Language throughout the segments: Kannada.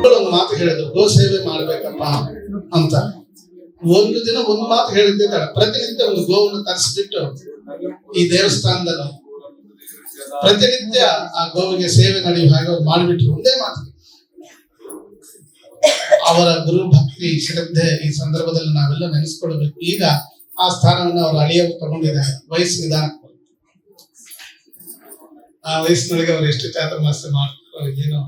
ಗುರುಗಳು ಒಂದು ಮಾತು ಹೇಳಿದ್ರು, ಗೋ ಸೇವೆ ಮಾಡ್ಬೇಕಪ್ಪ ಅಂತ. ಒಂದು ದಿನ ಒಂದು ಮಾತು ಹೇಳಿದ್ದೆ, ಪ್ರತಿನಿತ್ಯ ಒಂದು ಗೋವನ್ನು ತರಿಸ್ಬಿಟ್ಟು ಈ ದೇವಸ್ಥಾನದಲ್ಲಿ ಪ್ರತಿನಿತ್ಯ ಆ ಗೋವಿಗೆ ಸೇವೆ ನಡೆಯುವ ಹಾಗೆ ಮಾಡಿಬಿಟ್ರು. ಒಂದೇ ಮಾತು. ಅವರ ಗುರು ಭಕ್ತಿ ಶ್ರದ್ಧೆ ಈ ಸಂದರ್ಭದಲ್ಲಿ ನಾವೆಲ್ಲ ನೆನೆಸ್ಕೊಳ್ಬೇಕು. ಈಗ ಆ ಸ್ಥಾನವನ್ನು ಅವರು ಅಳಿಯವರು ತಗೊಂಡಿದ್ದಾರೆ ವಯಸ್ಸು ನಿಧಾನ. ಆ ವಯಸ್ಸಿನೊಳಗೆ ಅವರು ಎಷ್ಟು ಚಾತುರ್ಮಾಸ ಮಾಡ್ತಾರೆ ಏನೋ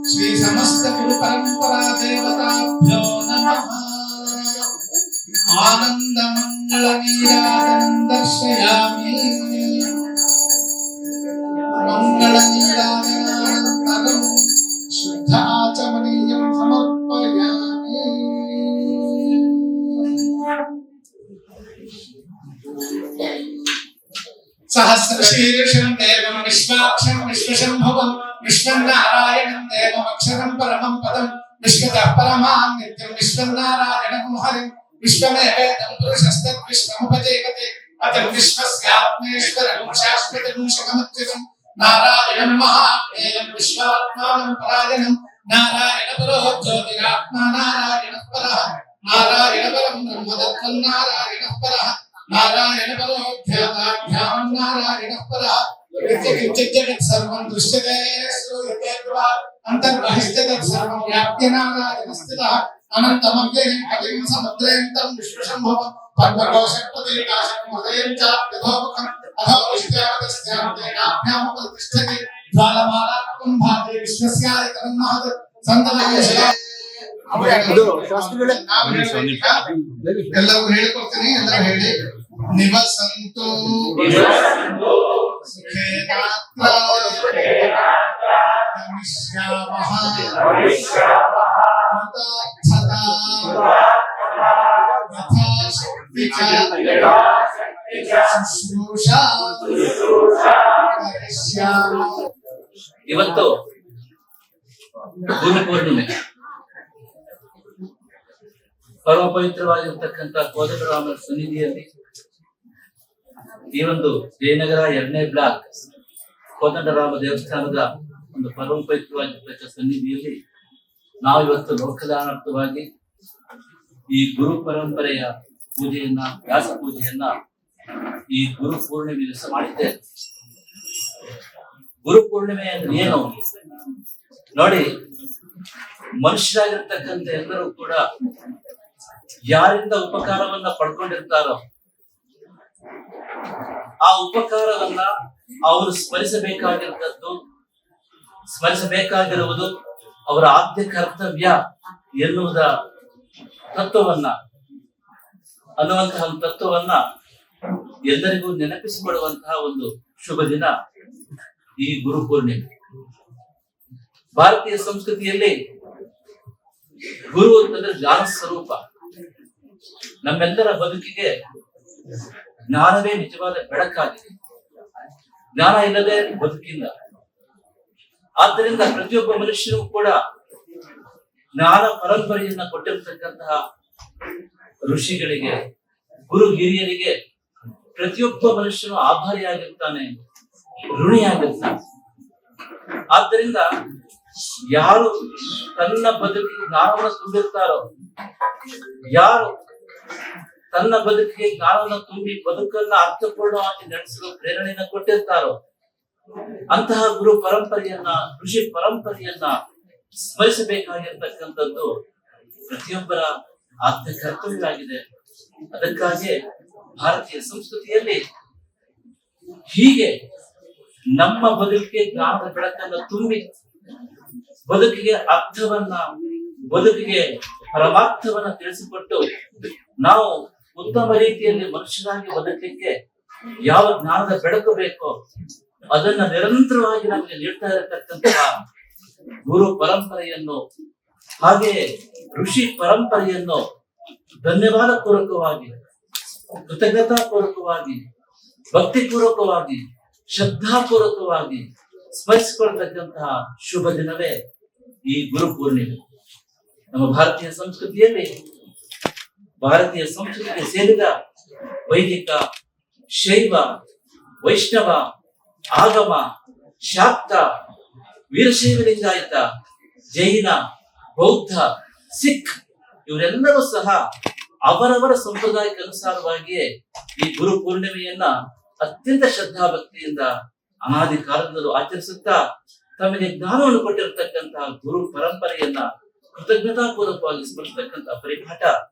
ಶ್ರೀ ಸಮಸ್ತ ಗುರು ಪರಂಪರಾ ದೇವತಾಭ್ಯೋ ನಮಃ. ಆನಂದ ಮಂಗಳ ನೀರಾಜನಂ ದರ್ಶಯಾಮಿ. ಮಂಗಳ ನೀರಾಜನಾನಂತರಂ ಶುದ್ಧ ಆಚಮನೀಯಂ ಸಮರ್ಪಯಾಮಿ. ಸಹಸ್ರಶೀರ್ಷಂ ದೇವಂ ವಿಶ್ವಾಕ್ಷಂ ವಿಶ್ವಶಂಭುವಂ ವಿಶ್ವನಾರಾಯಣಂ ದೇವಂ ಅಕ್ಷರಂ ಪರಮಂ ಪದಂ ವಿಶ್ವತಃ ಪರಮಾಂ ನಿತ್ಯಂ ವಿಶ್ವನಾರಾಯಣಂ ಹರಿಂ ವಿಶ್ವಮೇವೇದಂ ಪುರುಷಸ್ತತ್ ವಿಶ್ವಮುಪಜೇಗತೆ ಅತಂ ವಿಶ್ವಸ್ಯಾತ್ಮೇಶ್ವರಂ ಶಾಶ್ವತಂ ಶಮತ್ಯಂ ನಾರಾಯಣಂ ಮಹಾಜ್ಞೇಯಂ ವಿಶ್ವಾತ್ಮಾನಂ ಪರಾಯಣಂ ನಾರಾಯಣ ಪರೋ ಜ್ಯೋತಿರಾತ್ಮ ನಾರಾಯಣ ಪರಃ ನಾರಾಯಣ ಪರಂ ಬ್ರಹ್ಮದತ್ವಂ ನಾರಾಯಣ ಪರಃ ನಾರಾಯಣ ಪರೋ ಧ್ಯಾತಾಭ್ಯಾಂ ನಾರಾಯಣ ಪರಃ ಜಗತ್ ಸರ್ವಂ ದೃಶ್ಯತೆ ಶ್ರೂಯತೆ ವಾ ಅಂತರ್ಬಹಿಷ್ಠ ತತ್ ಸರ್ವಂ ವ್ಯಾಪ್ಯ ನಾರಾಯಣ ಸ್ಥಿತಃ ಅನಂತಮವ್ಯಯಂ ಅತಿಂ ಸಮುದ್ರೇಂತಂ ವಿಶ್ವಶಂಭುವಂ ಪದ್ಮಕೋಶಪತಿಕಾಶಂ ಹೃದಯಂ ಚಾಪ್ಯಧೋಮುಖಂ ಅಧೋವಿಷ್ಟ್ಯಾವತಸ್ಯಾಂ ತೇನಾಭ್ಯಾಂ ಪ್ರತಿಷ್ಠತೆ ಜ್ವಾಲಮಾಲಾಕಂ ಭಾತಿ ವಿಶ್ವಸ್ಯಾಯತನಂ ಮಹತ್ ಸಂತನಯಶಯ. ಎಲ್ಲರೂ ಹೇಳಿಕೊಡ್ತೀನಿ, ಎಲ್ಲರೂ ಹೇಳಿ. ನಿವಸಂತು ಸುಖೇನಾತ್ರ ಗಮಿಷ್ಯಾಮಃ ಕೃತಾರ್ಥತಾ ಯಥಾಶಕ್ತಿ ಚ ಶುಶ್ರೂಷಾ ಕರಿಷ್ಯಾಮಿ. ಇವತ್ತು ಗುರು ಪೂರ್ಣಿಮೆ. ಪರಮ ಪವಿತ್ರವಾಗಿರ್ತಕ್ಕಂಥ ಕೋದಂಡರಾಮನ ಸನ್ನಿಧಿಯಲ್ಲಿ ಈ ಒಂದು ಜಯನಗರ 2ನೇ ಬ್ಲಾಕ್ ಕೋದಂಡರಾಮ ದೇವಸ್ಥಾನದ ಒಂದು ಪರಮ ಪವಿತ್ರವಾಗಿರ್ತಕ್ಕ ಸನ್ನಿಧಿಯಲ್ಲಿ ನಾವು ಇವತ್ತು ಲೋಕದಾನಾರ್ಥವಾಗಿ ಈ ಗುರು ಪರಂಪರೆಯ ಪೂಜೆಯನ್ನ, ವ್ಯಾಸ ಪೂಜೆಯನ್ನ ಈ ಗುರು ಪೂರ್ಣಿಮೆ ದಿವಸ ಮಾಡಿದ್ದೇವೆ. ಗುರು ಪೂರ್ಣಿಮೆ ಅಂದ್ರೆ ಏನು ನೋಡಿ, ಮನುಷ್ಯರಾಗಿರ್ತಕ್ಕಂಥ ಎಲ್ಲರೂ ಕೂಡ ಯಾರಿಂದ ಉಪಕಾರವನ್ನ ಪಡ್ಕೊಂಡಿರ್ತಾರೋ ಆ ಉಪಕಾರವನ್ನ ಅವರು ಸ್ಮರಿಸಬೇಕಾಗಿರುವುದು ಅವರ ಆದ್ಯ ಕರ್ತವ್ಯ ಎನ್ನುವುದ ತತ್ವವನ್ನ ಎಲ್ಲರಿಗೂ ನೆನಪಿಸಿಕೊಡುವಂತಹ ಒಂದು ಶುಭ ದಿನ ಈ ಗುರು ಪೂರ್ಣಿಮೆ. ಭಾರತೀಯ ಸಂಸ್ಕೃತಿಯಲ್ಲಿ ಗುರು ಅಂತಂದ್ರೆ ಜ್ಞಾನ ಸ್ವರೂಪ. ನಮ್ಮೆಲ್ಲರ ಬದುಕಿಗೆ ಜ್ಞಾನವೇ ನಿಜವಾದ ಬೆಳಕಾಗಿದೆ. ಜ್ಞಾನ ಇಲ್ಲದೆ ಬದುಕಿಲ್ಲ. ಆದ್ದರಿಂದ ಪ್ರತಿಯೊಬ್ಬ ಮನುಷ್ಯನೂ ಕೂಡ ಜ್ಞಾನ ಪರಂಪರೆಯನ್ನ ಕೊಟ್ಟಿರ್ತಕ್ಕಂತಹ ಋಷಿಗಳಿಗೆ, ಗುರು ಹಿರಿಯರಿಗೆ ಪ್ರತಿಯೊಬ್ಬ ಮನುಷ್ಯನು ಆಭಾರಿಯಾಗಿರ್ತಾನೆ, ಋಣಿಯಾಗಿರ್ತಾನೆ. ಆದ್ದರಿಂದ ಯಾರು ತನ್ನ ಬದುಕಿಗೆ ಜ್ಞಾನವನ್ನು ತುಂಬಿರ್ತಾರೋ, ಯಾರು ತನ್ನ ಬದುಕಿಗೆ ಜ್ಞಾನವನ್ನು ತುಂಬಿ ಬದುಕನ್ನ ಅರ್ಥಪೂರ್ಣವಾಗಿ ನಡೆಸಲು ಪ್ರೇರಣೆಯನ್ನು ಕೊಟ್ಟಿರ್ತಾರೋ ಅಂತಹ ಗುರು ಪರಂಪರೆಯನ್ನ, ಋಷಿ ಪರಂಪರೆಯನ್ನ ಸ್ಮರಿಸಬೇಕಾಗಿರ್ತಕ್ಕಂಥದ್ದು ಪ್ರತಿಯೊಬ್ಬರ ಆದ್ಯ ಕರ್ತವ್ಯವಾಗಿದೆ. ಅದಕ್ಕಾಗಿ ಭಾರತೀಯ ಸಂಸ್ಕೃತಿಯಲ್ಲಿ ಹೀಗೆ ನಮ್ಮ ಬದುಕಿಗೆ ಜ್ಞಾನದ ಬೆಳಕನ್ನು ತುಂಬಿ ಬದುಕಿಗೆ ಅರ್ಥವನ್ನ, ಬದುಕಿಗೆ ಪರಮಾರ್ಥವನ್ನ ತಿಳಿಸಿಕೊಟ್ಟು ನಾವು ಉತ್ತಮ ರೀತಿಯಲ್ಲಿ ಮನುಷ್ಯರಾಗಿ ಬದುಕಲಿಕ್ಕೆ ಯಾವ ಜ್ಞಾನದ ಬೆಳಕು ಬೇಕೋ ಅದನ್ನ ನಿರಂತರವಾಗಿ ನಮಗೆ ನೀಡ್ತಾ ಇರತಕ್ಕಂತಹ ಗುರು ಪರಂಪರೆಯನ್ನು, ಹಾಗೆಯೇ ಋಷಿ ಪರಂಪರೆಯನ್ನು ಧನ್ಯವಾದ ಪೂರ್ವಕವಾಗಿ, ಕೃತಜ್ಞತಾ ಪೂರ್ವಕವಾಗಿ, ಭಕ್ತಿ ಪೂರ್ವಕವಾಗಿ, ಶ್ರದ್ಧಾಪೂರ್ವಕವಾಗಿ ಸ್ಮರಿಸಿಕೊಳ್ತಕ್ಕಂತಹ ಶುಭ ದಿನವೇ ಈ ಗುರು ಪೂರ್ಣಿಮೆ. ನಮ್ಮ ಭಾರತೀಯ ಸಂಸ್ಕೃತಿಯಲ್ಲಿ ಭಾರತೀಯ ಸಂಸ್ಕೃತಿಗೆ ಸೇರಿದ ವೈದಿಕ, ಶೈವ, ವೈಷ್ಣವ, ಆಗಮ, ಶಾಕ್ತ, ವೀರಶೈವ ಲಿಂಗಾಯತ, ಜೈನ, ಬೌದ್ಧ, ಸಿಖ್ ಇವರೆಲ್ಲರೂ ಸಹ ಅವರವರ ಸಂಪ್ರದಾಯಕ್ಕೆ ಅನುಸಾರವಾಗಿಯೇ ಈ ಗುರು ಪೂರ್ಣಿಮೆಯನ್ನ ಅತ್ಯಂತ ಶ್ರದ್ಧಾಭಕ್ತಿಯಿಂದ ಅನಾದಿ ಕಾಲದಲ್ಲೂ ಆಚರಿಸುತ್ತಾ ತಮಗೆ ಜ್ಞಾನವನ್ನು ಕೊಟ್ಟಿರತಕ್ಕಂತಹ ಗುರು ಪರಂಪರೆಯನ್ನ ಕೃತಜ್ಞತಾಪೂರ್ವಕವಾಗಿ ಸ್ಮರಿಸತಕ್ಕಂತಹ ಪರಿಪಾಠ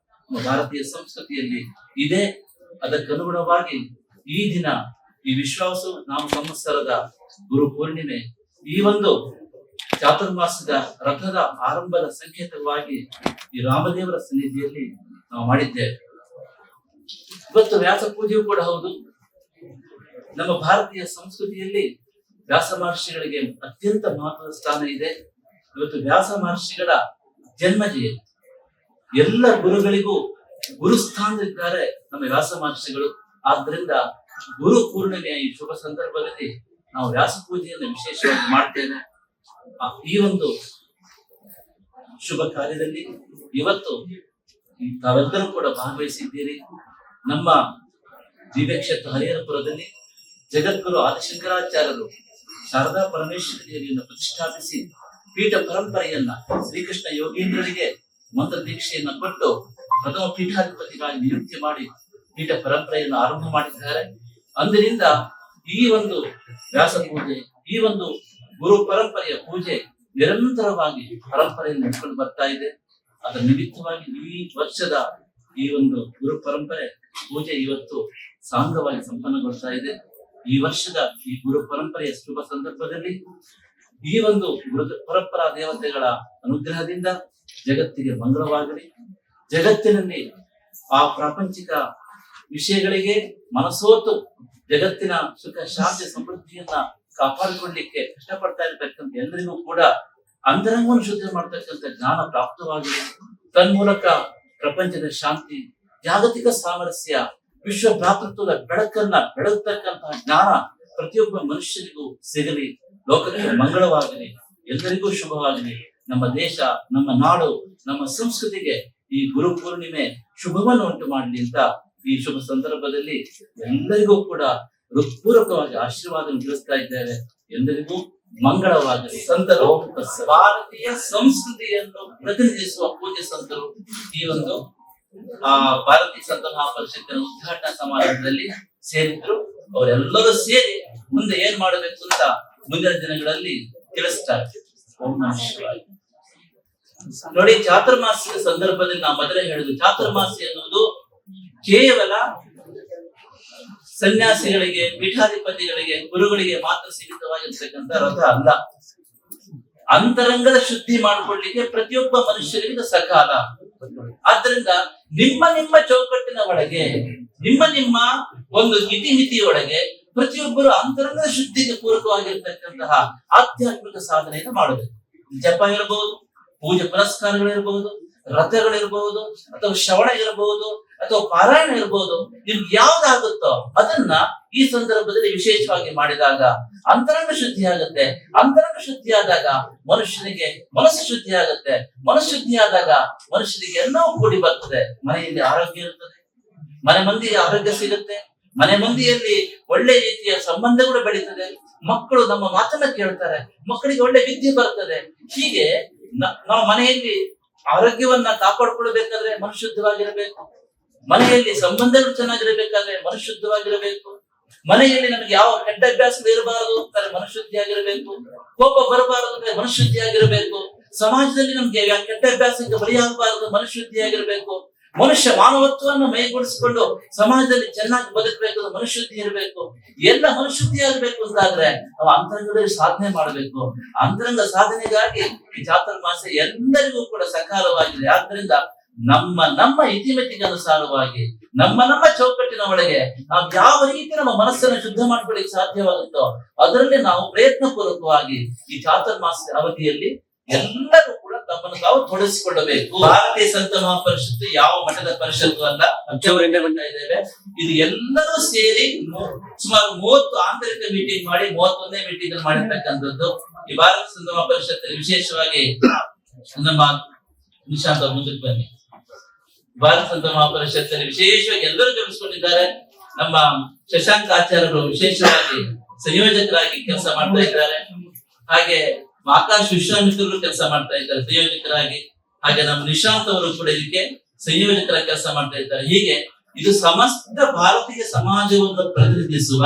ನಮ್ಮ ಭಾರತೀಯ ಸಂಸ್ಕೃತಿಯಲ್ಲಿ ಇದೆ. ಅದಕ್ಕನುಗುಣವಾಗಿ ಈ ದಿನ ಈ ವಿಶ್ವಾಸ ನಾಮ ಸಂವತ್ಸರದ ಗುರು ಪೂರ್ಣಿಮೆ ಈ ಒಂದು ಚಾತುರ್ಮಾಸದ ರಥದ ಆರಂಭದ ಸಂಕೇತವಾಗಿ ಈ ರಾಮದೇವರ ಸನ್ನಿಧಿಯಲ್ಲಿ ನಾವು ಮಾಡಿದ್ದೇವೆ. ಇವತ್ತು ವ್ಯಾಸ ಪೂಜೆಯೂ ಕೂಡ ಹೌದು. ನಮ್ಮ ಭಾರತೀಯ ಸಂಸ್ಕೃತಿಯಲ್ಲಿ ವ್ಯಾಸ ಮಹರ್ಷಿಗಳಿಗೆ ಅತ್ಯಂತ ಮಹತ್ವದ ಸ್ಥಾನ ಇದೆ. ಇವತ್ತು ವ್ಯಾಸ ಮಹರ್ಷಿಗಳ ಜನ್ಮ ಜಯಂತಿ. ಎಲ್ಲ ಗುರುಗಳಿಗೂ ಗುರು ಸ್ಥಾನದಲ್ಲಿದ್ದಾರೆ ನಮ್ಮ ವ್ಯಾಸ ಮಹರ್ಷಿಗಳು. ಆದ್ರಿಂದ ಗುರು ಪೂರ್ಣಿಮೆಯ ಈ ಶುಭ ಸಂದರ್ಭದಲ್ಲಿ ನಾವು ವ್ಯಾಸ ಪೂಜೆಯನ್ನು ವಿಶೇಷವಾಗಿ ಮಾಡ್ತೇವೆ. ಈ ಒಂದು ಶುಭ ಕಾರ್ಯದಲ್ಲಿ ಇವತ್ತು ತಾವೆಲ್ಲರೂ ಕೂಡ ಭಾಗವಹಿಸಿದ್ದೀರಿ. ನಮ್ಮ ದಿವ್ಯಕ್ಷೇತ್ರ ಹರಿಹರಪುರದಲ್ಲಿ ಜಗದ್ಗುರು ಆದಿಶಂಕರಾಚಾರ್ಯರು ಶಾರದಾ ಪರಮೇಶ್ವರಿ ದೇವಿಯನ್ನು ಪ್ರತಿಷ್ಠಾಪಿಸಿ ಪೀಠ ಪರಂಪರೆಯನ್ನ ಶ್ರೀಕೃಷ್ಣ ಯೋಗೀಂದ್ರರಿಗೆ ಮಂತ್ರ ದೀಕ್ಷೆಯನ್ನ ಕೊಟ್ಟು ಪ್ರಥಮ ಪೀಠಾಧಿಪತಿಗಾಗಿ ನಿಯುಕ್ತಿ ಮಾಡಿ ಪೀಠ ಪರಂಪರೆಯನ್ನು ಆರಂಭ ಮಾಡಿದ್ದಾರೆ. ಅಂದಿನಿಂದ ಈ ಒಂದು ವ್ಯಾಸ ಪೂಜೆ, ಈ ಒಂದು ಗುರು ಪರಂಪರೆಯ ಪೂಜೆ ನಿರಂತರವಾಗಿ ಪರಂಪರೆಯನ್ನು ನಡೆಸಿಕೊಂಡು ಬರ್ತಾ ಇದೆ. ಅದರ ನಿಮಿತ್ತವಾಗಿ ಈ ವರ್ಷದ ಈ ಒಂದು ಗುರು ಪರಂಪರೆ ಪೂಜೆ ಇವತ್ತು ಸಾಂಗವಾಗಿ ಸಂಪನ್ನಗೊಳ್ತಾ ಇದೆ. ಈ ವರ್ಷದ ಈ ಗುರು ಪರಂಪರೆಯ ಶುಭ ಸಂದರ್ಭದಲ್ಲಿ ಈ ಒಂದು ಗುರು ಪರಂಪರಾ ದೇವತೆಗಳ ಅನುಗ್ರಹದಿಂದ ಜಗತ್ತಿಗೆ ಮಂಗಳವಾಗಲಿ. ಜಗತ್ತಿನಲ್ಲಿ ಆ ಪ್ರಾಪಂಚಿಕ ವಿಷಯಗಳಿಗೆ ಮನಸೋತು ಜಗತ್ತಿನ ಸುಖ ಶಾಂತಿ ಸಮೃದ್ಧಿಯನ್ನ ಕಾಪಾಡಿಕೊಳ್ಳಿಕ್ಕೆ ಕಷ್ಟಪಡ್ತಾ ಇರತಕ್ಕಂಥ ಎಲ್ಲರಿಗೂ ಕೂಡ ಅಂತರಂಗವನ್ನು ಶುದ್ಧ ಮಾಡ್ತಕ್ಕಂಥ ಜ್ಞಾನ ಪ್ರಾಪ್ತವಾಗಲಿ. ತನ್ಮೂಲಕ ಪ್ರಪಂಚದ ಶಾಂತಿ, ಜಾಗತಿಕ ಸಾಮರಸ್ಯ, ವಿಶ್ವ ಭ್ರಾತೃತ್ವದ ಬೆಳಕನ್ನ ಬೆಳಗತಕ್ಕಂತಹ ಜ್ಞಾನ ಪ್ರತಿಯೊಬ್ಬ ಮನುಷ್ಯನಿಗೂ ಸಿಗಲಿ. ಲೋಕಕ್ಕೆ ಮಂಗಳವಾಗಲಿ, ಎಲ್ಲರಿಗೂ ಶುಭವಾಗಲಿ. ನಮ್ಮ ದೇಶ, ನಮ್ಮ ನಾಡು, ನಮ್ಮ ಸಂಸ್ಕೃತಿಗೆ ಈ ಗುರು ಪೂರ್ಣಿಮೆ ಶುಭವನ್ನು ಉಂಟು ಮಾಡಲಿ ಅಂತ ಈ ಶುಭ ಸಂದರ್ಭದಲ್ಲಿ ಎಲ್ಲರಿಗೂ ಕೂಡ ಹೃತ್ಪೂರ್ವಕವಾಗಿ ಆಶೀರ್ವಾದ ತಿಳಿಸ್ತಾ ಇದ್ದೇವೆ. ಎಲ್ಲರಿಗೂ ಮಂಗಳವಾಗಲಿ. ಸಂತರು ಭಾರತೀಯ ಸಂಸ್ಕೃತಿಯನ್ನು ಪ್ರತಿನಿಧಿಸುವ ಪೂಜ್ಯ ಸಂತರು ಈ ಒಂದು ಭಾರತೀಯ ಸಂತ ಮಹಾಪರಿಷತ್ತಿನ ಉದ್ಘಾಟನಾ ಸಮಾರಂಭದಲ್ಲಿ ಸೇರಿದ್ರು. ಅವರೆಲ್ಲರೂ ಸೇರಿ ಮುಂದೆ ಏನ್ ಮಾಡಬೇಕು ಅಂತ ಮುಂದಿನ ದಿನಗಳಲ್ಲಿ ತಿಳಿಸ್ತಾರೆ. ಓಂ ನಮಃ ಶಿವಾಯ. ನೋಡಿ, ಚಾತುರ್ಮಾಸ್ಯ ಸಂದರ್ಭದಲ್ಲಿ ನಾವು ಮೊದಲೇ ಹೇಳಿದ್ವಿ, ಚಾತುರ್ಮಾಸ್ಯ ಎನ್ನುವುದು ಕೇವಲ ಸನ್ಯಾಸಿಗಳಿಗೆ, ಪೀಠಾಧಿಪತಿಗಳಿಗೆ, ಗುರುಗಳಿಗೆ ಮಾತ್ರ ಸೀಮಿತವಾಗಿರ್ತಕ್ಕಂಥ ರಥ ಅಲ್ಲ. ಅಂತರಂಗದ ಶುದ್ಧಿ ಮಾಡಿಕೊಳ್ಳಿಕ್ಕೆ ಪ್ರತಿಯೊಬ್ಬ ಮನುಷ್ಯರಿಗೆ ಸಕಾಲ. ಆದ್ರಿಂದ ನಿಮ್ಮ ನಿಮ್ಮ ಚೌಕಟ್ಟಿನ ಒಳಗೆ, ನಿಮ್ಮ ಒಂದು ಇತಿಮಿತಿಯೊಳಗೆ ಪ್ರತಿಯೊಬ್ಬರು ಅಂತರಂಗದ ಶುದ್ಧಿಗೆ ಪೂರಕವಾಗಿರ್ತಕ್ಕಂತಹ ಆಧ್ಯಾತ್ಮಿಕ ಸಾಧನೆಯನ್ನು ಮಾಡಬೇಕು. ಜಪ ಇರಬಹುದು, ಪೂಜೆ ಪುರಸ್ಕಾರಗಳಿರಬಹುದು, ರಥಗಳಿರಬಹುದು, ಅಥವಾ ಶ್ರವಣ ಇರಬಹುದು, ಅಥವಾ ಪಾರಾಯಣ ಇರಬಹುದು. ನಿಮ್ಗೆ ಯಾವ್ದಾಗುತ್ತೋ ಅದನ್ನ ಈ ಸಂದರ್ಭದಲ್ಲಿ ವಿಶೇಷವಾಗಿ ಮಾಡಿದಾಗ ಅಂತರಂಗ ಶುದ್ಧಿ ಆಗುತ್ತೆ. ಅಂತರಂಗ ಶುದ್ಧಿ ಆದಾಗ ಮನುಷ್ಯನಿಗೆ ಮನಸ್ಸು ಶುದ್ಧಿ ಆಗುತ್ತೆ. ಮನಸ್ಸು ಶುದ್ಧಿ ಆದಾಗ ಮನುಷ್ಯನಿಗೆ ಎಲ್ಲವೂ ಕೂಡಿ ಬರ್ತದೆ. ಮನೆಯಲ್ಲಿ ಆರೋಗ್ಯ ಇರ್ತದೆ, ಮನೆ ಮಂದಿಗೆ ಆರೋಗ್ಯ ಸಿಗುತ್ತೆ, ಮನೆ ಮಂದಿಯಲ್ಲಿ ಒಳ್ಳೆ ರೀತಿಯ ಸಂಬಂಧಗಳು ಬೆಳೀತದೆ. ಮಕ್ಕಳು ನಮ್ಮ ಮಾತನ್ನ ಕೇಳ್ತಾರೆ, ಮಕ್ಕಳಿಗೆ ಒಳ್ಳೆ ವಿದ್ಯೆ ಬರ್ತದೆ. ಹೀಗೆ ನಾವು ಮನೆಯಲ್ಲಿ ಆರೋಗ್ಯವನ್ನ ಕಾಪಾಡಿಕೊಳ್ಬೇಕಾದ್ರೆ ಮನುಶುದ್ಧವಾಗಿರಬೇಕು. ಮನೆಯಲ್ಲಿ ಸಂಬಂಧಗಳು ಚೆನ್ನಾಗಿರಬೇಕಾದ್ರೆ ಮನುಶುದ್ಧವಾಗಿರಬೇಕು. ಮನೆಯಲ್ಲಿ ನಮಗೆ ಯಾವ ಕೆಟ್ಟ ಅಭ್ಯಾಸಗಳು ಇರಬಾರದು ಅಂತಾರೆ ಮನುಶುದ್ಧಿಯಾಗಿರಬೇಕು. ಕೋಪ ಬರಬಾರದು ಅಂದ್ರೆ ಮನುಶುದ್ಧಿಯಾಗಿರಬೇಕು. ಸಮಾಜದಲ್ಲಿ ನಮ್ಗೆ ಕೆಟ್ಟ ಅಭ್ಯಾಸಕ್ಕೆ ಬಲಿಯಾಗಬಾರದು, ಮನುಶುದ್ಧಿಯಾಗಿರಬೇಕು. ಮನುಷ್ಯ ಮಾನವತ್ವವನ್ನು ಮೈಗೂಡಿಸಿಕೊಂಡು ಸಮಾಜದಲ್ಲಿ ಚೆನ್ನಾಗಿ ಬದುಕಬೇಕು, ಮನುಶುದ್ಧಿ ಇರಬೇಕು. ಎಲ್ಲ ಮನುಶುದ್ಧಿ ಆಗಬೇಕು ಅಂತಾದ್ರೆ ನಾವು ಅಂತರಂಗದಲ್ಲಿ ಸಾಧನೆ ಮಾಡಬೇಕು. ಅಂತರಂಗ ಸಾಧನೆಗಾಗಿ ಈ ಚಾತುರ್ಮಾಸ ಎಲ್ಲರಿಗೂ ಕೂಡ ಸಕಾಲವಾಗಿದೆ. ಆದ್ರಿಂದ ನಮ್ಮ ಇತಿಮಿತಿಗೆ ಅನುಸಾರವಾಗಿ ನಮ್ಮ ಚೌಕಟ್ಟಿನ ಒಳಗೆ ನಾವು ಯಾವ ರೀತಿ ನಮ್ಮ ಮನಸ್ಸನ್ನು ಶುದ್ಧ ಮಾಡ್ಕೊಳ್ಳಿಕ್ಕೆ ಸಾಧ್ಯವಾಗುತ್ತೋ ಅದರಲ್ಲಿ ನಾವು ಪ್ರಯತ್ನ ಪೂರ್ವಕವಾಗಿ ಈ ಚಾತುರ್ಮಾಸದ ಅವಧಿಯಲ್ಲಿ ಎಲ್ಲರೂ ಕೂಡ ತಮ್ಮನ್ನು ತಾವು ತೊಡಗಿಸಿಕೊಳ್ಳಬೇಕು. ಭಾರತೀಯ ಸಂತ ಮಹಾಪರಿಷತ್ತು ಯಾವ ಮಠದ ಪರಿಷತ್ತು ಅಲ್ಲ, ಇದ್ದೇವೆ. ಇದು ಎಲ್ಲರೂ ಸೇರಿ ಸುಮಾರು 30 ಆಂತರಿಕ ಮೀಟಿಂಗ್ ಮಾಡಿ 31ನೇ ಮೀಟಿಂಗ್ ಮಾಡಿರ್ತಕ್ಕಂಥದ್ದು. ಈ ಭಾರತೀಯ ಸಂತ ಮಹಾಪರಿಷತ್ತು ವಿಶೇಷವಾಗಿ ನಮ್ಮ ನಿಶಾಂತ್ ಅವ್ರ ಮುಂದಕ್ಕೆ ಬನ್ನಿ. ಭಾರತ ಸಂತ ಮಹಾಪರಿಷತ್ತಲ್ಲಿ ವಿಶೇಷವಾಗಿ ಎಲ್ಲರೂ ಗಮನಿಸಿಕೊಂಡಿದ್ದಾರೆ. ನಮ್ಮ ಶಶಾಂಕ್ ಆಚಾರ್ಯರು ವಿಶೇಷವಾಗಿ ಸಂಯೋಜಕರಾಗಿ ಕೆಲಸ ಮಾಡ್ತಾ ಇದ್ದಾರೆ. ಹಾಗೆ ಆಕಾಶ್ ವಿಶ್ವಾಮಿತ್ರರು ಕೆಲಸ ಮಾಡ್ತಾ ಇದ್ದಾರೆ ಸಂಯೋಜಕರಾಗಿ. ಹಾಗೆ ನಮ್ಮ ನಿಶಾಂತ್ ಅವರು ಕೂಡ ಇದಕ್ಕೆ ಸಂಯೋಜಕರ ಕೆಲಸ ಮಾಡ್ತಾ ಇದ್ದಾರೆ. ಹೀಗೆ ಇದು ಸಮಸ್ತ ಭಾರತೀಯ ಸಮಾಜವನ್ನು ಪ್ರತಿನಿಧಿಸುವ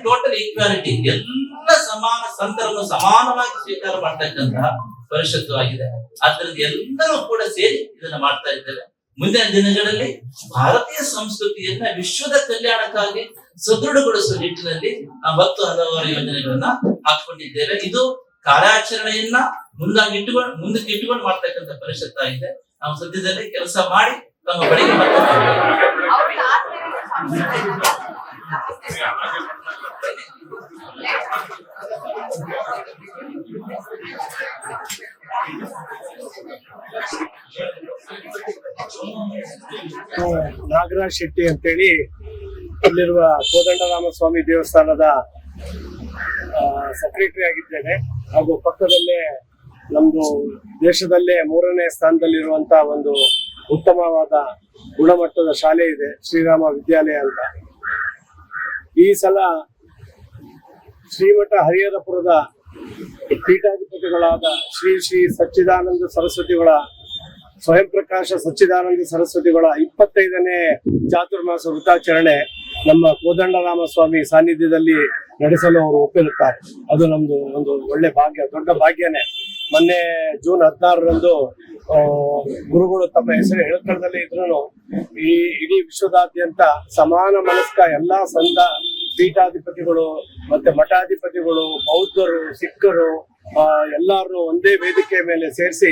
ಟೋಟಲ್ ಈಕ್ವಾಲಿಟಿ, ಎಲ್ಲ ಸಮಾನ ಸಂತರನ್ನು ಸಮಾನವಾಗಿ ಸ್ವೀಕಾರ ಮಾಡ್ತಕ್ಕಂತಹ ಪರಿಷತ್ತು ಆಗಿದೆ. ಆದ್ದರಿಂದ ಎಲ್ಲರೂ ಕೂಡ ಸೇರಿ ಇದನ್ನ ಮಾಡ್ತಾ ಇದ್ದೇವೆ. ಮುಂದಿನ ದಿನಗಳಲ್ಲಿ ಭಾರತೀಯ ಸಂಸ್ಕೃತಿಯನ್ನ ವಿಶ್ವದ ಕಲ್ಯಾಣಕ್ಕಾಗಿ ಸದೃಢಗೊಳಿಸುವ ನಿಟ್ಟಿನಲ್ಲಿ ನಾವು ಹಲವಾರು ಯೋಜನೆಗಳನ್ನ ಹಾಕೊಂಡಿದ್ದೇವೆ. ಇದು ಕಾರ್ಯಾಚರಣೆಯನ್ನ ಮುಂದಕ್ಕೆ ಇಟ್ಟುಕೊಂಡು ಮಾಡ್ತಕ್ಕಂಥ ಪರಿಷತ್ತಾಗಿದೆ. ನಾವು ಸದ್ಯದಲ್ಲಿ ಕೆಲಸ ಮಾಡಿ ತಮ್ಮ ಬಳಿಗೆ ನಾಗರಾಜ್ ಶೆಟ್ಟಿ ಅಂತೇಳಿ ಇಲ್ಲಿರುವ ಕೋದಂಡರಾಮಸ್ವಾಮಿ ದೇವಸ್ಥಾನದ ಸೆಕ್ರೆಟರಿ ಆಗಿದ್ದೇನೆ. ಹಾಗೂ ಪಕ್ಕದಲ್ಲೇ ನಮ್ದು ದೇಶದಲ್ಲೇ 3ನೇ ಸ್ಥಾನದಲ್ಲಿರುವಂತಹ ಒಂದು ಉತ್ತಮವಾದ ಗುಣಮಟ್ಟದ ಶಾಲೆ ಇದೆ, ಶ್ರೀರಾಮ ವಿದ್ಯಾಲಯ ಅಂತ. ಈ ಸಲ ಶ್ರೀಮಠ ಹರಿಹರಪುರದ ಪೀಠಾಧಿಪತಿಗಳಾದ ಶ್ರೀ ಶ್ರೀ ಸಚ್ಚಿದಾನಂದ ಸರಸ್ವತಿಗಳ ಸ್ವಯಂ ಪ್ರಕಾಶ ಸಚ್ಚಿದಾನಂದ ಸರಸ್ವತಿಗಳ 25ನೇ ಚಾತುರ್ಮಾಸ ವೃತಾಚರಣೆ ನಮ್ಮ ಕೋದಂಡರಾಮಸ್ವಾಮಿ ಸಾನ್ನಿಧ್ಯದಲ್ಲಿ ನಡೆಸಲು ಅವರು ಒಪ್ಪಿರುತ್ತಾರೆ. ಅದು ನಮ್ದು ಒಂದು ಒಳ್ಳೆ ಭಾಗ್ಯ, ದೊಡ್ಡ ಭಾಗ್ಯನೇ. ಮೊನ್ನೆ ಜೂನ್ 16ರಂದು ಗುರುಗಳು ತಮ್ಮ ಹೆಸರು ಹೇಳ್ಕೊಳ್ಳದಲ್ಲೇ ಇದ್ರು ಈ ಇಡೀ ವಿಶ್ವದಾದ್ಯಂತ ಸಮಾನ ಮನಸ್ಕ ಎಲ್ಲಾ ಸಂತ ಪೀಠಾಧಿಪತಿಗಳು ಮತ್ತೆ ಮಠಾಧಿಪತಿಗಳು, ಬೌದ್ಧರು, ಸಿಖ್ಖರು ಎಲ್ಲಾರು ಒಂದೇ ವೇದಿಕೆ ಮೇಲೆ ಸೇರಿಸಿ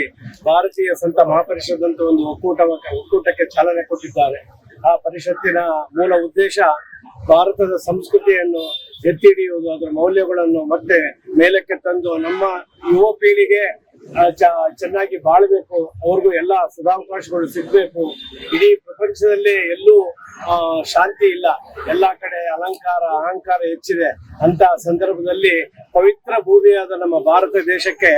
ಭಾರತೀಯ ಸಂತ ಮಹಾಪರಿಷತ್ ಅಂತ ಒಂದು ಒಕ್ಕೂಟಕ್ಕೆ ಚಾಲನೆ ಕೊಟ್ಟಿದ್ದಾರೆ. ಆ ಪರಿಷತ್ತಿನ ಮೂಲ ಉದ್ದೇಶ ಭಾರತದ ಸಂಸ್ಕೃತಿಯನ್ನು ಎತ್ತಿ ಹಿಡಿಯುವುದು, ಅದರ ಮೌಲ್ಯಗಳನ್ನು ಮತ್ತೆ ಮೇಲಕ್ಕೆ ತಂದು ನಮ್ಮ ಯುವ ಪೀಳಿಗೆ ಚೆನ್ನಾಗಿ ಬಾಳ್ಬೇಕು, ಅವ್ರಿಗೂ ಎಲ್ಲ ಸದಾವಕಾಶಗಳು ಸಿಗ್ಬೇಕು. ಇಡೀ ಪ್ರಪಂಚದಲ್ಲಿ ಎಲ್ಲೂ ಶಾಂತಿ ಇಲ್ಲ, ಎಲ್ಲಾ ಕಡೆ ಅಹಂಕಾರ ಹೆಚ್ಚಿದೆ. ಅಂತ ಸಂದರ್ಭದಲ್ಲಿ ಪವಿತ್ರ ಭೂಮಿಯಾದ ನಮ್ಮ ಭಾರತ ದೇಶಕ್ಕೆ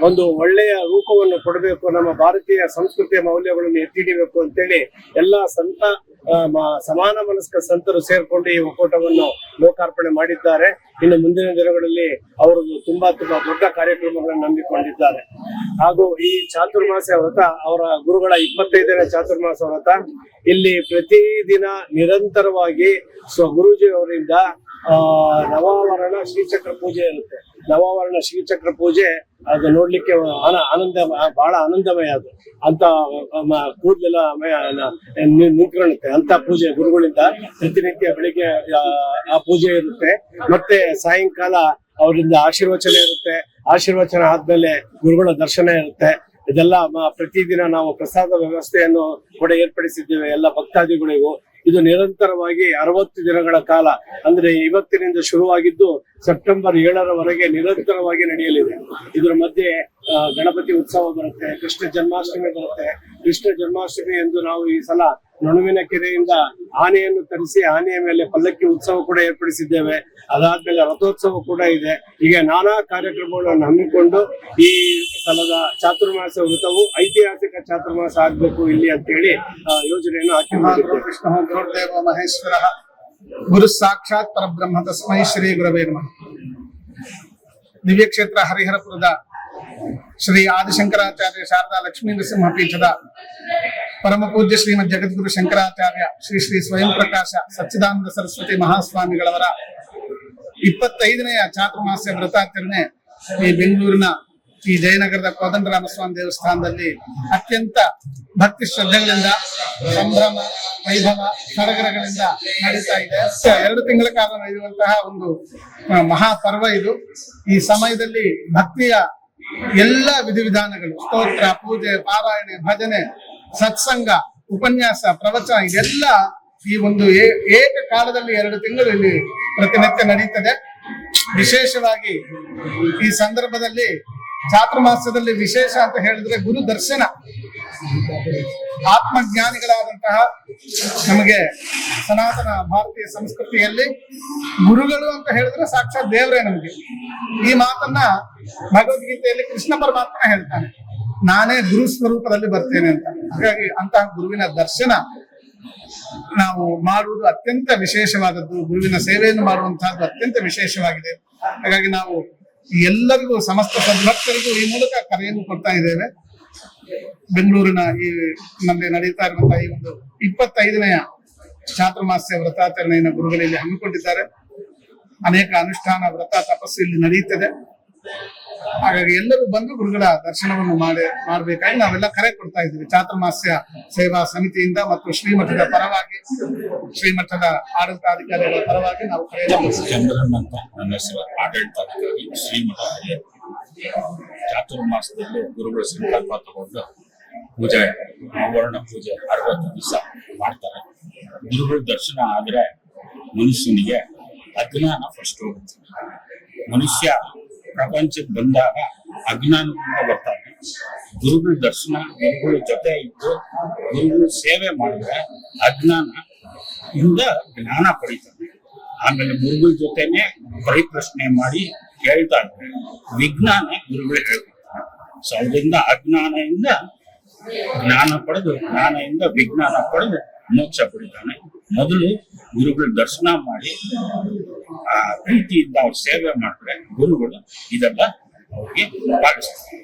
ಒಂದು ಒಳ್ಳೆಯ ರೂಪವನ್ನು ಕೊಡಬೇಕು, ನಮ್ಮ ಭಾರತೀಯ ಸಂಸ್ಕೃತಿಯ ಮೌಲ್ಯಗಳನ್ನು ಎತ್ತಿ ಹಿಡಿಬೇಕು ಅಂತೇಳಿ ಎಲ್ಲಾ ಸಂತ ಸಮಾನ ಮನಸ್ಕ ಸಂತರು ಸೇರ್ಕೊಂಡು ಈ ಒಕ್ಕೂಟವನ್ನು ಲೋಕಾರ್ಪಣೆ ಮಾಡಿದ್ದಾರೆ. ಇನ್ನು ಮುಂದಿನ ದಿನಗಳಲ್ಲಿ ಅವರು ತುಂಬಾ ದೊಡ್ಡ ಕಾರ್ಯಕ್ರಮಗಳನ್ನು ನಂಬಿಕೊಂಡಿದ್ದಾರೆ. ಹಾಗೂ ಈ ಚಾತುರ್ಮಾಸ ವ್ರತ ಅವರ ಗುರುಗಳ 25ನೇ ಚಾತುರ್ಮಾಸ ವ್ರತ ಇಲ್ಲಿ ಪ್ರತಿದಿನ ನಿರಂತರವಾಗಿ ಗುರೂಜಿ ಅವರಿಂದ ನವಾವರಣ ಶ್ರೀಚಕ್ರ ಪೂಜೆ ಇರುತ್ತೆ. ನವಾವರಣ ಶ್ರೀಚಕ್ರ ಪೂಜೆ ಅದು ನೋಡ್ಲಿಕ್ಕೆ ಬಹಳ ಆನಂದಮಯ. ಅದು ಅಂತ ಕೂದಲೆಲ್ಲ ನಿಂತ್ಕೊಳ್ಳುತ್ತೆ ಅಂತ ಪೂಜೆ ಗುರುಗಳಿಂದ ಪ್ರತಿನಿತ್ಯ ಬೆಳಿಗ್ಗೆ ಆ ಪೂಜೆ ಇರುತ್ತೆ. ಮತ್ತೆ ಸಾಯಂಕಾಲ ಅವರಿಂದ ಆಶೀರ್ವಚನ ಇರುತ್ತೆ. ಆಶೀರ್ವಚನ ಆದ್ಮೇಲೆ ಗುರುಗಳ ದರ್ಶನ ಇರುತ್ತೆ. ಇದೆಲ್ಲ ಪ್ರತಿದಿನ ನಾವು ಪ್ರಸಾದ ವ್ಯವಸ್ಥೆಯನ್ನು ಕೂಡ ಏರ್ಪಡಿಸಿದ್ದೇವೆ ಎಲ್ಲ ಭಕ್ತಾದಿಗಳಿಗೂ. ಇದು ನಿರಂತರವಾಗಿ 60 ದಿನಗಳ ಕಾಲ, ಅಂದ್ರೆ ಇವತ್ತಿನಿಂದ ಶುರುವಾಗಿದ್ದು ಸೆಪ್ಟೆಂಬರ್ 7ರವರೆಗೆ ನಿರಂತರವಾಗಿ ನಡೆಯಲಿದೆ. ಇದರ ಮಧ್ಯೆ ಗಣಪತಿ ಉತ್ಸವ ಬರುತ್ತೆ, ಕೃಷ್ಣ ಜನ್ಮಾಷ್ಟಮಿ ಬರುತ್ತೆ. ಕೃಷ್ಣ ಜನ್ಮಾಷ್ಟಮಿ ಎಂದು ನಾವು ಈ ಸಲ ನೊಣವಿನ ಕೆರೆಯಿಂದ ಆನೆಯನ್ನು ತರಿಸಿ ಆನೆಯ ಮೇಲೆ ಪಲ್ಲಕ್ಕಿ ಉತ್ಸವ ಕೂಡ ಏರ್ಪಡಿಸಿದ್ದೇವೆ. ಅದಾದ್ಮೇಲೆ ರಥೋತ್ಸವ ಕೂಡ ಇದೆ. ಹೀಗೆ ನಾನಾ ಕಾರ್ಯಕ್ರಮಗಳನ್ನು ಹಮ್ಮಿಕೊಂಡು ಈ ಸಲದ ಚಾತುರ್ಮಾಸ ವೃತವು ಐತಿಹಾಸಿಕ ಚಾತುರ್ಮಾಸ ಆಗ್ಬೇಕು ಇಲ್ಲಿ ಅಂತ ಹೇಳಿ ಯೋಜನೆಯನ್ನು ಹಾಕಿಕೊಂಡಿದ್ದೇವೆ. ಕೃಷ್ಣ ಗುರುದೇವ ಮಹೇಶ್ವರ ಗುರು ಸಾಕ್ಷಾತ್ ಪರಬ್ರಹ್ಮ ತಸ್ಮೈ ಶ್ರೀ ಗುರವೇ ನಮಃ. ದಿವ್ಯ ಕ್ಷೇತ್ರ ಹರಿಹರಪುರದ ಶ್ರೀ ಆದಿಶಂಕರಾಚಾರ್ಯ ಶಾರದಾ ಲಕ್ಷ್ಮೀ ನರಸಿಂಹ ಪೀಠದ ಪರಮ ಪೂಜ್ಯ ಶ್ರೀಮದ್ ಜಗದ್ಗುರು ಶಂಕರಾಚಾರ್ಯ ಶ್ರೀ ಶ್ರೀ ಸ್ವಯಂ ಪ್ರಕಾಶ ಸಚ್ಚಿದಾನಂದ ಸರಸ್ವತಿ ಮಹಾಸ್ವಾಮಿಗಳವರ 25ನೆಯ ಚಾತುರ್ಮಾಸ್ಯ ವ್ರತಾಚರಣೆ ಈ ಬೆಂಗಳೂರಿನ ಈ ಜಯನಗರದ ಕೋದಂಡರಾಮಸ್ವಾಮಿ ದೇವಸ್ಥಾನದಲ್ಲಿ ಅತ್ಯಂತ ಭಕ್ತಿ ಶ್ರದ್ಧೆಗಳಿಂದ ಸಂಭ್ರಮ ವೈಭವ ಸಡಗರಗಳಿಂದ ನಡೀತಾ ಇದೆ. 2 ತಿಂಗಳ ಕಾಲ ನಡೆಯುವಂತಹ ಒಂದು ಮಹಾಪರ್ವ ಇದು. ಈ ಸಮಯದಲ್ಲಿ ಭಕ್ತಿಯ ಎಲ್ಲ ವಿಧಿವಿಧಾನಗಳು, ಸ್ತೋತ್ರ, ಪೂಜೆ, ಪಾರಾಯಣೆ, ಭಜನೆ, ಸತ್ಸಂಗ, ಉಪನ್ಯಾಸ, ಪ್ರವಚನ ಇದೆಲ್ಲ ಈ ಒಂದು ಏಕಕಾಲದಲ್ಲಿ 2 ತಿಂಗಳು ಇಲ್ಲಿ ಪ್ರತಿನಿತ್ಯ ನಡೀತದೆ. ವಿಶೇಷವಾಗಿ ಈ ಸಂದರ್ಭದಲ್ಲಿ ಚಾತುರ್ಮಾಸದಲ್ಲಿ ವಿಶೇಷ ಅಂತ ಹೇಳಿದ್ರೆ ಗುರು ದರ್ಶನ. ಆತ್ಮಜ್ಞಾನಿಗಳಾದಂತಹ ನಮಗೆ ಸನಾತನ ಭಾರತೀಯ ಸಂಸ್ಕೃತಿಯಲ್ಲಿ ಗುರುಗಳು ಅಂತ ಹೇಳಿದ್ರೆ ಸಾಕ್ಷಾತ್ ದೇವರೇ ನಮಗೆ. ಈ ಮಾತನ್ನ ಭಗವದ್ಗೀತೆಯಲ್ಲಿ ಕೃಷ್ಣ ಪರಮಾತ್ಮ ಹೇಳ್ತಾನೆ. ನಾನೇ ಗುರು ಸ್ವರೂಪದಲ್ಲಿ ಬರ್ತೇನೆ ಅಂತ. ಹಾಗಾಗಿ ಅಂತಹ ಗುರುವಿನ ದರ್ಶನ ನಾವು ಮಾಡುವುದು ಅತ್ಯಂತ ವಿಶೇಷವಾದದ್ದು. ಗುರುವಿನ ಸೇವೆಯನ್ನು ಮಾಡುವಂತಹದ್ದು ಅತ್ಯಂತ ವಿಶೇಷವಾಗಿದೆ. ಹಾಗಾಗಿ ನಾವು ಎಲ್ಲರಿಗೂ, ಸಮಸ್ತ ಸದ್ಭಕ್ತರಿಗೂ ಈ ಮೂಲಕ ಕರೆಯನ್ನು ಕೊಡ್ತಾ ಇದ್ದೇವೆ. ಬೆಂಗಳೂರಿನ ನಲ್ಲಿ ನಡೀತಾ ಇರುವಂತಹ ಈ ಒಂದು 25ನೇ ಚಾತುರ್ಮಾಸ್ಯ ವ್ರತಾಚರಣೆಯನ್ನು ಗುರುಗಳಲ್ಲಿ ಹಮ್ಮಿಕೊಂಡಿದ್ದಾರೆ. ಅನೇಕ ಅನುಷ್ಠಾನ, ವ್ರತ, ತಪಸ್ಸು ಇಲ್ಲಿ ನಡೆಯುತ್ತದೆ. ಹಾಗಾಗಿ ಎಲ್ಲರೂ ಬಂದು ಗುರುಗಳ ದರ್ಶನವನ್ನು ಮಾಡಬೇಕಾಗಿ ನಾವೆಲ್ಲ ಕರೆ ಕೊಡ್ತಾ ಇದ್ದೀವಿ. ಚಾತುರ್ಮಾಸ್ಯ ಸೇವಾ ಸಮಿತಿಯಿಂದ ಮತ್ತು ಶ್ರೀಮಠದ ಪರವಾಗಿ, ಶ್ರೀಮಠದ ಆಡಳಿತಾಧಿಕಾರಿಗಳ ಪರವಾಗಿ ನಾವು ಕರೆಯನ್ನು ಚಂದ್ರನ್ ಅಂತ ನನ್ನ ಹೆಸರು, ಆಡಳಿತಾಧಿಕಾರಿ ಶ್ರೀಮಠ. ಚಾತುರ್ಮಾಸದಲ್ಲಿ ಗುರುಗಳ ಸಂಕಲ್ಪ ತಗೊಂಡು ಪೂಜೆ, ಆವರಣ ಪೂಜೆ 60 ದಿವಸ ಮಾಡ್ತಾರೆ. ಗುರುಗಳ ದರ್ಶನ ಆದ್ರೆ ಮನುಷ್ಯನಿಗೆ ಅಜ್ಞಾನ ಫಸ್ಟ್ ಹೋಗುತ್ತೆ. ಮನುಷ್ಯ ಪ್ರಪಂಚಕ್ಕೆ ಬಂದಾಗ ಅಜ್ಞಾನದಿಂದ ಬರ್ತಾನೆ. ಗುರುಗಳ ದರ್ಶನ, ಗುರುಗಳ ಜೊತೆ ಇದ್ದು ಗುರುಗಳ ಸೇವೆ ಮಾಡಿದ್ರೆ ಅಜ್ಞಾನ ಇಂದ ಜ್ಞಾನ ಪಡಿತಾನೆ. ಆಮೇಲೆ ಗುರುಗಳ ಜೊತೆನೆ ಪರಿಪ್ರಶ್ನೆ ಮಾಡಿ ಹೇಳ್ತಾ ಇದ್ರೆ ವಿಜ್ಞಾನ ಗುರುಗಳು ಹೇಳ್ಕೊಡ್ತಾನೆ. ಸೊ ಅದರಿಂದ ಅಜ್ಞಾನದಿಂದ ಜ್ಞಾನ ಪಡೆದು, ಜ್ಞಾನದಿಂದ ವಿಜ್ಞಾನ ಪಡೆದು ಮೋಕ್ಷ ಪಡಿತಾನೆ. ಮೊದಲು ಗುರುಗಳ ದರ್ಶನ ಮಾಡಿ ಆ ಪ್ರೀತಿಯಿಂದ ಅವ್ರ ಸೇವೆ ಮಾಡಿದ್ರೆ ಗುರುಗಳು ಇದೆಲ್ಲ ಅವ್ರಿಗೆ ಪಾಲಿಸ್ತಾರೆ.